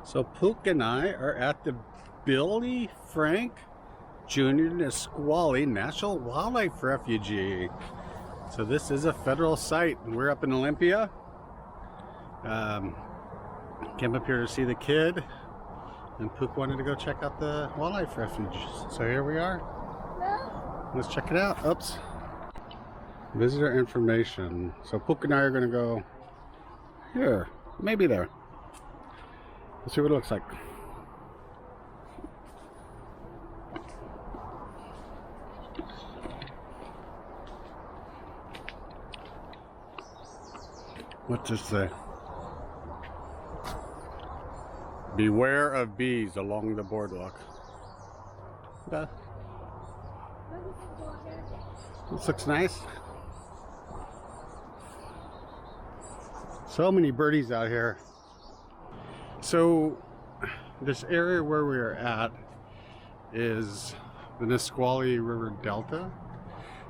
So Pook and I are at the Billy Frank Jr. Nisqually National Wildlife Refuge. So this is a federal site. We're up in Olympia. Came up here to see the kid, and Pook wanted to go check out the wildlife refuge. So here we are. Let's check it out. Oops. Visitor information. So Pook and I are going to go here, maybe there. Let's see what it looks like. What's this say? Beware of bees along the boardwalk. Okay. This looks nice. So many birdies out here. So this area where we are at is the Nisqually River Delta.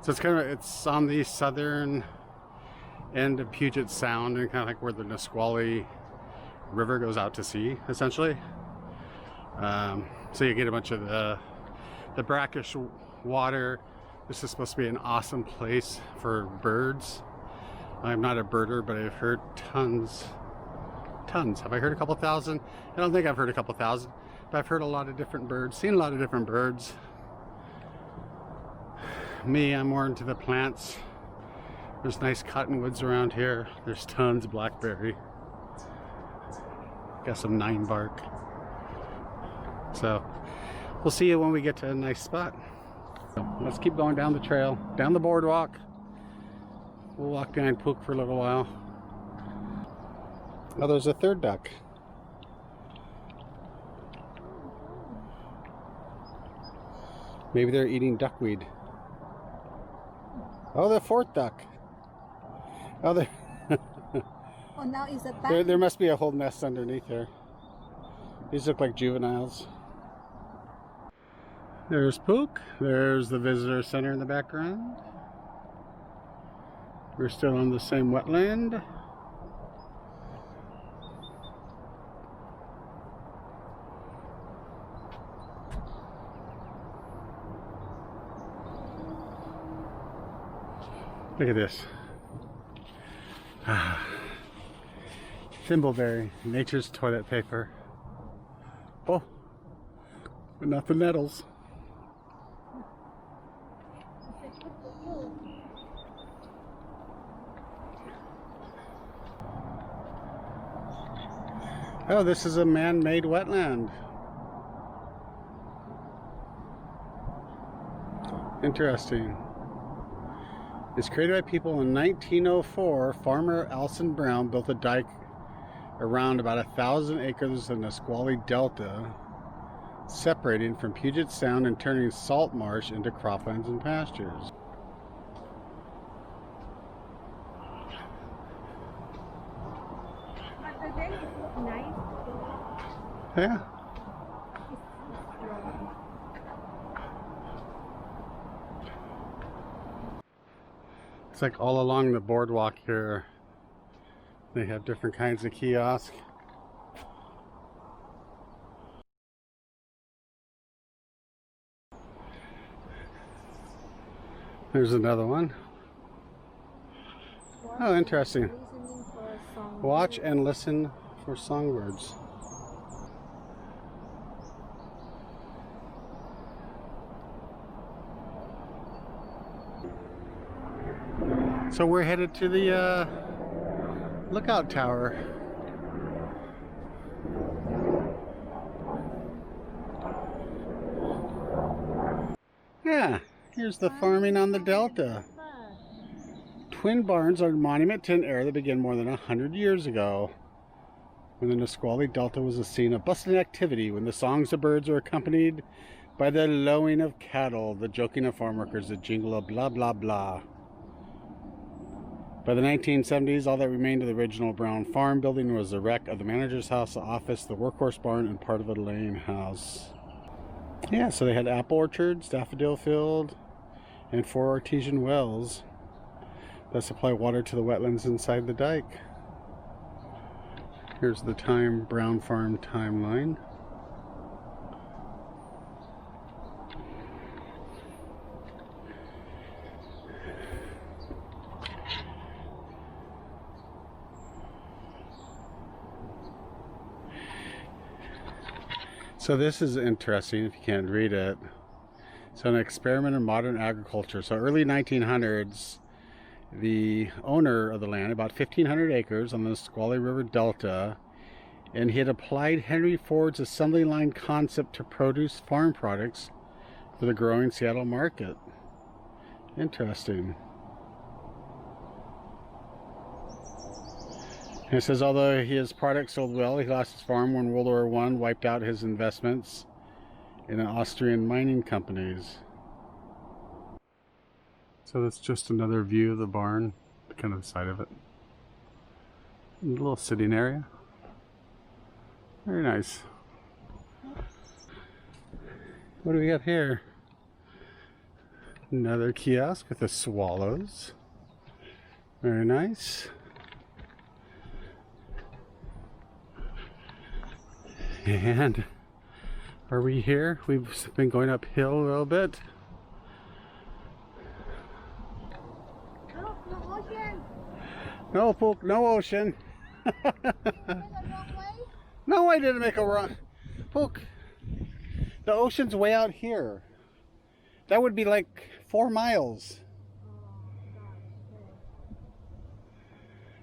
So it's on the southern end of Puget Sound, and kind of like where the Nisqually River goes out to sea, essentially. So you get a bunch of the brackish water. This is supposed to be an awesome place for birds. I'm not a birder, but I've heard tons. Have I heard a couple thousand? I don't think I've heard a couple thousand, but I've heard a lot of different birds, seen a lot of different birds. Me, I'm more into the plants. There's nice cottonwoods around here. There's tons of blackberry. Got some 9 bark. So we'll see you when we get to a nice spot. Let's keep going down the trail, down the boardwalk. We'll walk behind Pook for a little while. Oh, there's a third duck. Maybe they're eating duckweed. Oh, the fourth duck. Oh, there. Oh, now is it back? There must be a whole nest underneath here. These look like juveniles. There's Pook. There's the visitor center in the background. We're still on the same wetland. Look at this. Thimbleberry, nature's toilet paper. Oh, but not the nettles. Oh, this is a man-made wetland. Interesting. It's created by people in 1904. Farmer Alson Brown built a dike around about 1,000 acres of the Nisqually Delta, separating from Puget Sound and turning salt marsh into croplands and pastures. But the day is nice. Yeah. It's like all along the boardwalk here, they have different kinds of kiosks. There's another one. Oh, interesting. Watch and listen for songbirds. So we're headed to the lookout tower. Yeah, here's the farming on the Delta. Twin barns are a monument to an era that began more than 100 years ago, when the Nisqually Delta was a scene of bustling activity, when the songs of birds were accompanied by the lowing of cattle, the joking of farm workers, the jingle of blah blah blah. By the 1970s, all that remained of the original brown farm building was the wreck of the manager's house, the office, the workhorse barn, and part of the laying house. Yeah, so they had apple orchards, daffodil field, and 4 artesian wells that supply water to the wetlands inside the dike. Here's the Brown Farm timeline. So this is interesting if you can't read it. So an experiment in modern agriculture. So early 1900s, the owner of the land, about 1,500 acres on the Nisqually River Delta, and he had applied Henry Ford's assembly line concept to produce farm products for the growing Seattle market. Interesting. And it says, although his products sold well, he lost his farm when World War I wiped out his investments in Austrian mining companies. So that's just another view of the barn, kind of the side of it. A little sitting area. Very nice. What do we got here? Another kiosk with the swallows. Very nice. And are we here? We've been going uphill a little bit. No, no ocean. No, Pook, no ocean. No, I didn't make a wrong. Pook, the ocean's way out here. That would be like 4 miles.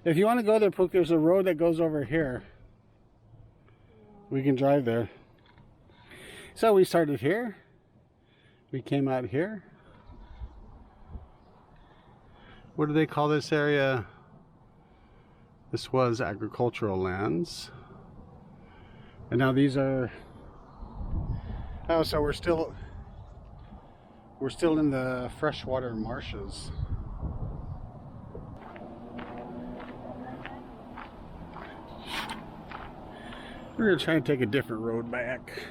If you want to go there, Pook, there's a road that goes over here. We can drive there. So we started here. We came out here. What do they call this area? This was agricultural lands. And now these are... Oh, so we're still in the freshwater marshes. We're going to try and take a different road back.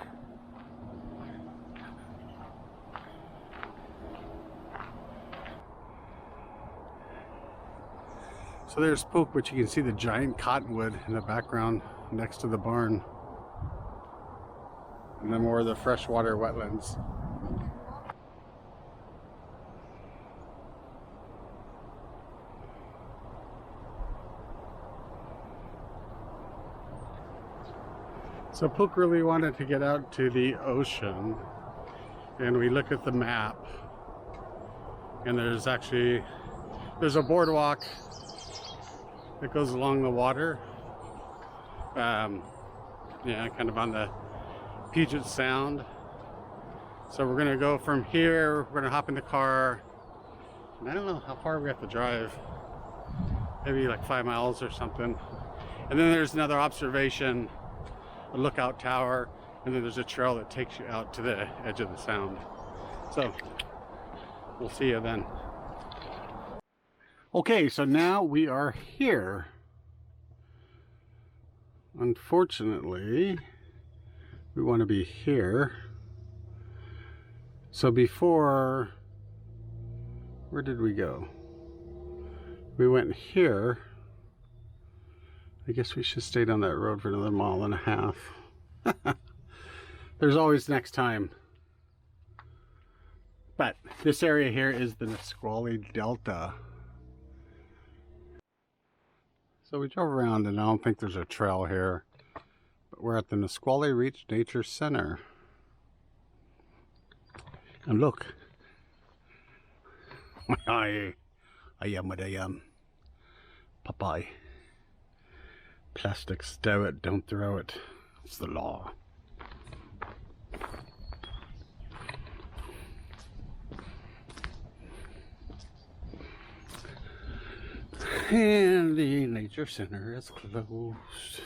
So there's Pook, but you can see the giant cottonwood in the background next to the barn. And then more of the freshwater wetlands. So Pook really wanted to get out to the ocean, and we look at the map, and there's a boardwalk that goes along the water, yeah, kind of on the Puget Sound. So we're gonna go from here, we're gonna hop in the car, and I don't know how far we have to drive, maybe like 5 miles or something. And then there's another observation, a lookout tower, and then there's a trail that takes you out to the edge of the sound. So we'll see you then. Okay, so now we are here. Unfortunately, we want to be here. So before, where did we go? We went here. I guess we should stay down that road for another 1.5 miles. There's always next time. But this area here is the Nisqually Delta. So we drove around and I don't think there's a trail here. But we're at the Nisqually Reach Nature Center. And look. I am what I am. Popeye. Plastic, stow it, don't throw it. It's the law. And the nature center is closed.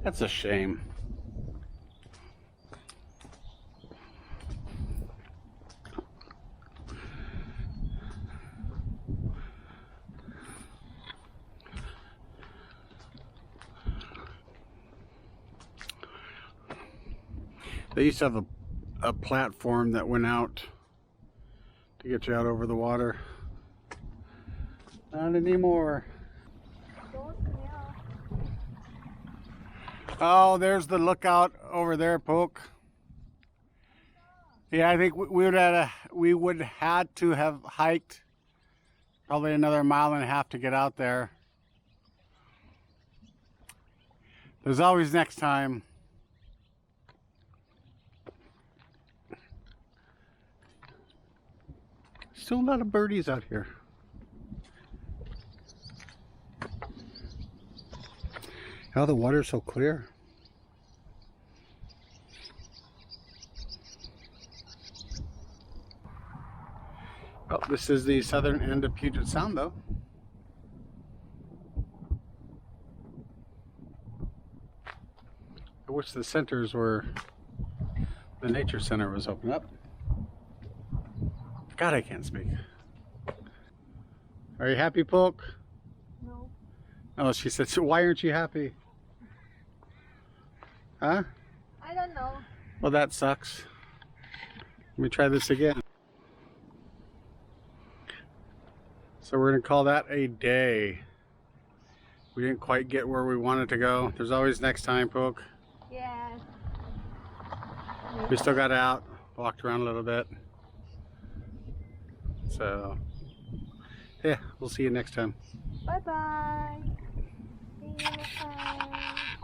That's a shame. They used to have a platform that went out to get you out over the water. Not anymore. Don't Oh, there's the lookout over there, Pook. Yeah, I think we would had to have hiked probably another 1.5 miles to get out there. There's always next time. Still a lot of birdies out here. Oh, the water's so clear. Oh, this is the southern end of Puget Sound, though. I wish the centers were, the nature center was open up. God, I can't speak. Are you happy, Pook? No. Oh, she said, so why aren't you happy? Huh? I don't know. Well, that sucks. Let me try this again. So we're gonna call that a day. We didn't quite get where we wanted to go. There's always next time, Pook. Yes. We still got out, walked around a little bit. So, yeah, we'll see you next time. Bye-bye. See you. Bye.